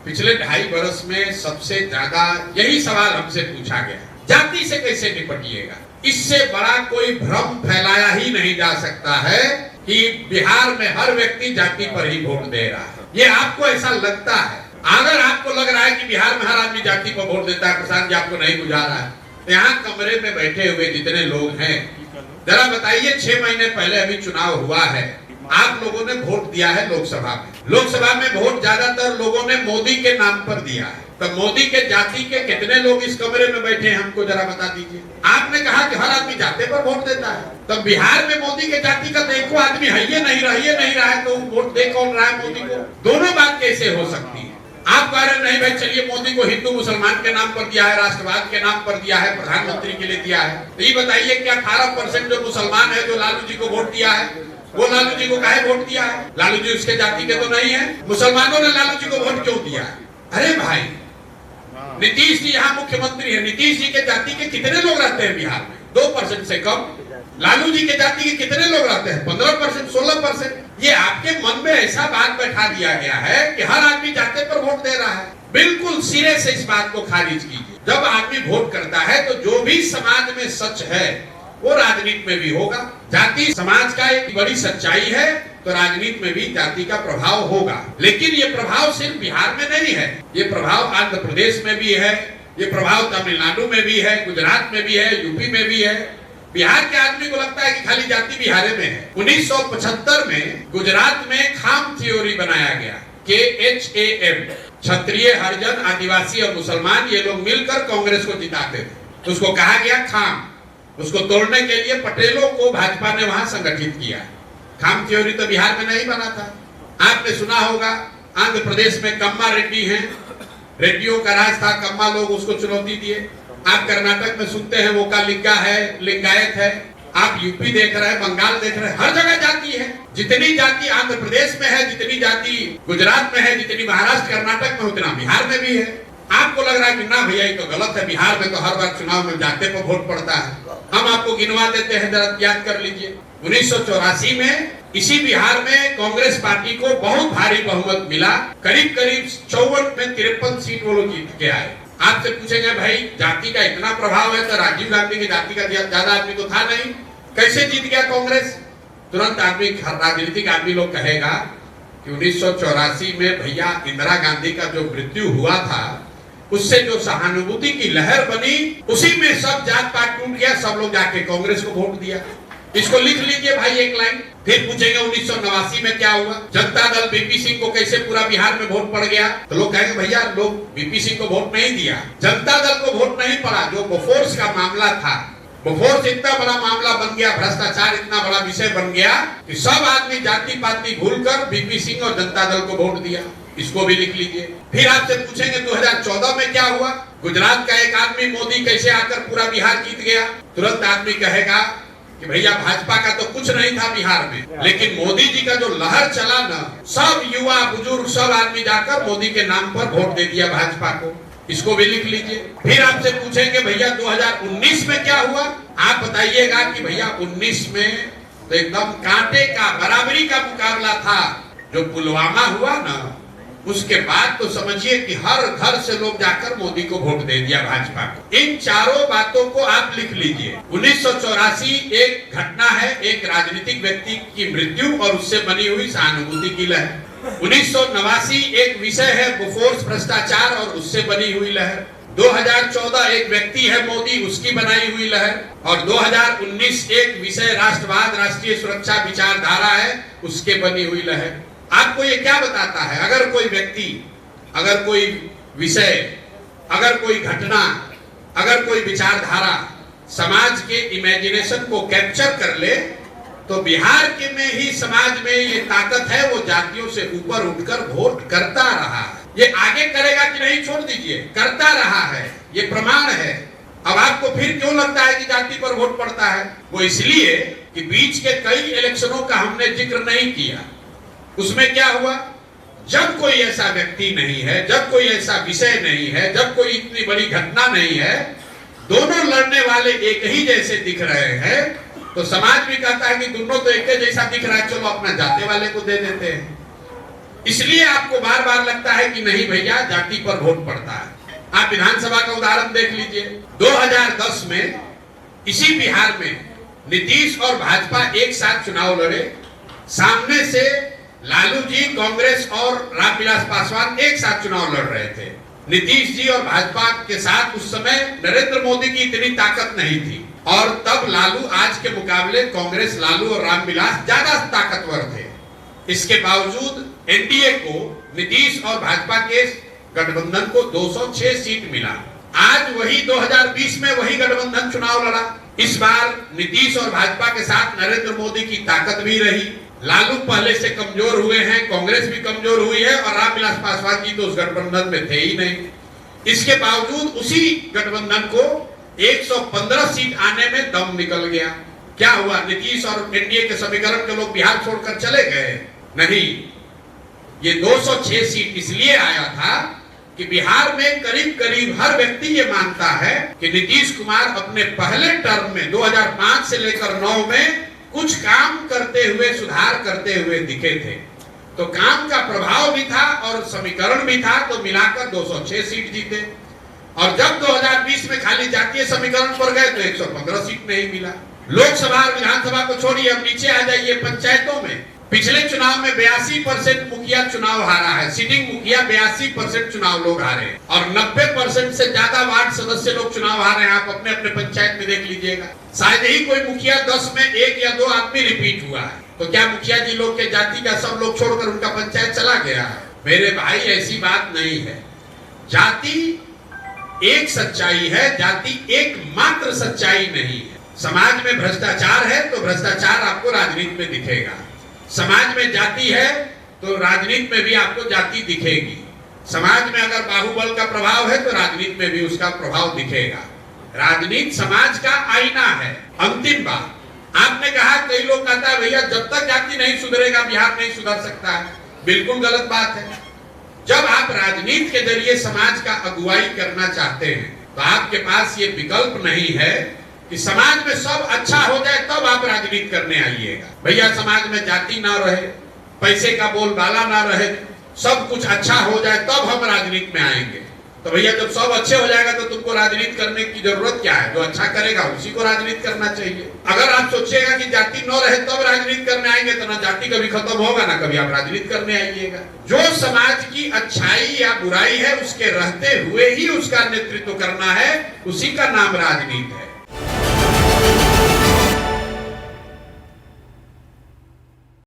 पिछले 2.5 वर्ष में सबसे ज्यादा यही सवाल हमसे पूछा गया, जाति से कैसे निपटिएगा। इससे बड़ा कोई भ्रम फैलाया ही नहीं जा सकता है कि बिहार में हर व्यक्ति जाति पर ही वोट दे रहा है। ये आपको ऐसा लगता है। अगर आपको लग रहा है कि बिहार में हर आदमी जाति पर वोट देता है, प्रशांत जी आपको नहीं गुजारा है, यहाँ कमरे में बैठे हुए जितने लोग हैं, जरा बताइए 6 महीने पहले अभी चुनाव हुआ है, आप लोगों ने वोट दिया है लोकसभा में। लोकसभा में वोट ज्यादातर लोगों ने मोदी के नाम पर दिया है। तो मोदी के जाति के कितने लोग इस कमरे में बैठे हैं, हमको जरा बता दीजिए। आपने कहा कि हर आदमी जाति पर वोट देता है, तो बिहार में मोदी के जाति का देखो आदमी है ये नहीं रहा है, तो वोट दे कौन रहा है मोदी को। दोनों बात कैसे हो सकती है। आप कह रहे नहीं भाई चलिए मोदी को हिंदू मुसलमान के नाम पर दिया है, राष्ट्रवाद के नाम पर दिया है, प्रधानमंत्री के लिए दिया है। तो ये बताइए क्या 18% जो मुसलमान है जो लालू जी को वोट दिया है, वो लालू जी को काहे वोट दिया है? लालू जी उसके जाति के तो नहीं है। मुसलमानों ने लालू जी को वोट क्यों दिया है? अरे भाई नीतीश जी यहाँ मुख्यमंत्री है, नीतीश जी के जाति के कितने लोग रहते हैं बिहार में? 2% से कम। लालू जी के जाति के कितने लोग रहते हैं? 15%, 16%। ये आपके मन में ऐसा बात बैठा दिया गया है कि हर आदमी जाति पर वोट दे रहा है। बिल्कुल सिरे से इस बात को खारिज कीजिए। जब आदमी वोट करता है तो जो भी समाज में सच है वो राजनीति में भी होगा। जाति समाज का एक बड़ी सच्चाई है, तो राजनीति में भी जाति का प्रभाव होगा। लेकिन ये प्रभाव सिर्फ बिहार में नहीं है, ये प्रभाव आंध्र प्रदेश में भी है, ये प्रभाव तमिलनाडु में भी है, गुजरात में भी है, यूपी में भी है। बिहार के आदमी को लगता है कि खाली जाति बिहार में है। 1975 में गुजरात में खाम थ्योरी बनाया गया, KHAM, क्षत्रिय, हरिजन, आदिवासी और मुसलमान, ये लोग मिलकर कांग्रेस को जिताते थे। तो उसको कहा गया खाम। उसको तोड़ने के लिए पटेलों को भाजपा ने वहां संगठित किया। खाम थ्योरी तो बिहार में नहीं बना था। आपने सुना होगा आंध्र प्रदेश में कम्मा रेड्डी हैं, रेड्डियों का राज था, कम्मा लोग उसको चुनौती दिए। आप कर्नाटक में सुनते हैं वो का लिंगा है, लिंगायत है। आप यूपी देख रहे हैं, बंगाल देख रहे हैं, हर जगह जाति है। जितनी जाति आंध्र प्रदेश में है, जितनी जाति गुजरात में है, जितनी महाराष्ट्र कर्नाटक में, उतना बिहार में भी है। आपको लग रहा है कि ना भैया ये तो गलत है, बिहार में तो हर बार चुनाव में जाते पर वोट पड़ता है। हम आपको गिनवा देते हैं, जरा याद कर लीजिए। 1984 में इसी बिहार में कांग्रेस पार्टी को बहुत भारी बहुमत मिला, करीब 54 में 53 सीट वो लोग जीत के आए। आपसे पूछेंगे भाई जाति का इतना प्रभाव है तो राजीव गांधी की जाति का ज्यादा आदमी तो था नहीं, कैसे जीत गया कांग्रेस? तुरंत आदमी राजनीतिक आदमी लोग कहेगा कि 1984 में भैया इंदिरा गांधी का जो मृत्यु हुआ था, उससे जो सहानुभूति की लहर बनी, उसी में सब जात पात टूट गया, सब लोग जाके कांग्रेस को वोट दिया। इसको लिख लीजिए भाई एक लाइन। फिर पूछेंगे 1989 में क्या हुआ, जनता दल बीपी सिंह को कैसे पूरा बिहार में वोट पड़ गया? तो लोग कहेंगे भैया लोग बीपी सिंह को वोट नहीं दिया, जनता दल को वोट नहीं पड़ा। जो बोफोर्स का मामला था, बोफोर्स इतना बड़ा मामला बन गया, भ्रष्टाचार इतना बड़ा विषय बन गया कि सब आदमी जाति पाति भूलकर बीपी सिंह और जनता दल को वोट दिया। इसको भी लिख लीजिए। फिर आपसे पूछेंगे 2014 में क्या हुआ, गुजरात का एक आदमी मोदी कैसे आकर पूरा बिहार जीत गया? तुरंत आदमी कहेगा कि भैया भाजपा का तो कुछ नहीं था बिहार में, लेकिन मोदी जी का जो लहर चला ना, सब युवा बुजुर्ग सब आदमी जाकर मोदी के नाम पर वोट दे दिया भाजपा को। इसको भी लिख लीजिए। फिर आपसे पूछेंगे भैया 2019 में क्या हुआ? आप बताइएगा कि भैया 19 में तो एकदम कांटे का बराबरी का मुकाबला था। जो पुलवामा हुआ ना, उसके बाद तो समझिए कि हर घर से लोग जाकर मोदी को वोट दे दिया भाजपा को। इन चारों बातों को आप लिख लीजिए। 1984 एक घटना है, एक राजनीतिक व्यक्ति की मृत्यु और उससे बनी हुई सहानुभूति की लहर। 1989 एक विषय है बोफोर्स भ्रष्टाचार और उससे बनी हुई लहर। 2014 एक व्यक्ति है मोदी, उसकी बनाई हुई लहर। और 2019 एक विषय राष्ट्रवाद, राष्ट्रीय सुरक्षा विचारधारा है, उसके बनी हुई लहर। आपको ये क्या बताता है? अगर कोई व्यक्ति, अगर कोई विषय, अगर कोई घटना, अगर कोई विचारधारा समाज के इमेजिनेशन को कैप्चर कर ले, तो बिहार के में ही समाज में ये ताकत है, वो जातियों से ऊपर उठकर वोट करता रहा है। ये आगे करेगा कि नहीं छोड़ दीजिए, करता रहा है, ये प्रमाण है। अब आपको फिर क्यों लगता है कि जाति पर वोट पड़ता है? वो इसलिए कि बीच के कई इलेक्शनों का हमने जिक्र नहीं किया। उसमें क्या हुआ, जब कोई ऐसा व्यक्ति नहीं है, जब कोई ऐसा विषय नहीं है, जब कोई इतनी बड़ी घटना नहीं है, दोनों लड़ने वाले एक ही जैसे दिख रहे हैं, तो समाज भी कहता है कि दोनों तो एक जैसा दिख रहा है, चलो अपना जाते वाले को दे देते हैं। इसलिए आपको बार बार लगता है कि नहीं भैया जाति पर वोट पड़ता है। आप विधानसभा का उदाहरण देख लीजिए। 2010 में इसी बिहार में नीतीश और भाजपा एक साथ चुनाव लड़े। सामने से लालू जी, कांग्रेस और रामविलास पासवान एक साथ चुनाव लड़ रहे थे। नीतीश जी और भाजपा के साथ उस समय नरेंद्र मोदी की इतनी ताकत नहीं थी और तब लालू आज के मुकाबले कांग्रेस, लालू और रामविलास ज्यादा ताकतवर थे। इसके बावजूद एनडीए को, नीतीश और भाजपा के गठबंधन को 206 सीट मिला। आज वही 2020 में वही गठबंधन चुनाव लड़ा। इस बार नीतीश और भाजपा के साथ नरेंद्र मोदी की ताकत भी रही। लालू पहले से कमजोर हुए हैं, कांग्रेस भी कमजोर हुई है और रामविलास पासवान जी तो उस गठबंधन में थे ही नहीं। इसके बावजूद उसी गठबंधन को 115 सीट आने में दम निकल गया। क्या हुआ? नीतीश और एनडीए के समीकरण के लोग बिहार छोड़कर चले गए? नहीं, ये 206 सीट इसलिए आया था कि बिहार में करीब करीब हर व्यक्ति ये मानता है कि नीतीश कुमार अपने पहले टर्म में 2005 से लेकर 9 में कुछ काम करते हुए, सुधार करते हुए दिखे थे। तो काम का प्रभाव भी था और समीकरण भी था, तो मिलाकर 206 सीट जीते। और जब 2020 में खाली जातीय समीकरण पर गए तो 115 सीट नहीं मिला। लोकसभा और विधानसभा को छोड़िए, अब नीचे आ जाइए पंचायतों में। पिछले चुनाव में 82% मुखिया चुनाव हारा है। सिटिंग मुखिया 82% चुनाव लोग हारे और 90% से ज्यादा वार्ड सदस्य लोग चुनाव हारे हैं। आप अपने अपने पंचायत में देख लीजिएगा। शायद ही कोई मुखिया 10 में 1 या 2 आदमी रिपीट हुआ है। तो क्या मुखिया जी लोग के जाति का सब लोग छोड़कर उनका पंचायत चला गया है? मेरे भाई, ऐसी बात नहीं है। जाति एक सच्चाई है, जाति एकमात्र सच्चाई नहीं है। समाज में भ्रष्टाचार है तो भ्रष्टाचार आपको राजनीति में दिखेगा। समाज में जाति है तो राजनीति में भी आपको जाति दिखेगी। समाज में अगर बाहुबल का प्रभाव है तो राजनीति में भी उसका प्रभाव दिखेगा। राजनीति समाज का आईना है। अंतिम बात, आपने कहा, कई लोग कहता है भैया जब तक जाति नहीं सुधरेगा बिहार नहीं सुधर सकता है। बिल्कुल गलत बात है। जब आप राजनीति के जरिए समाज का अगुवाई करना चाहते हैं तो आपके पास ये विकल्प नहीं है कि समाज में सब अच्छा हो जाए तब आप राजनीति करने आइएगा। भैया समाज में जाति ना रहे, पैसे का बोलबाला ना रहे, सब कुछ अच्छा हो जाए तब हम राजनीति में आएंगे। तो भैया जब सब अच्छे हो जाएगा तो तुमको राजनीति करने की जरूरत क्या है? जो अच्छा करेगा उसी को राजनीति करना चाहिए। अगर आप सोचिएगा कि जाति न रहे तब राजनीति करने आएंगे तो ना जाति कभी खत्म होगा ना कभी आप राजनीति करने आइएगा। जो समाज की अच्छाई या बुराई है उसके रहते हुए ही उसका नेतृत्व करना है, उसी का नाम राजनीति है।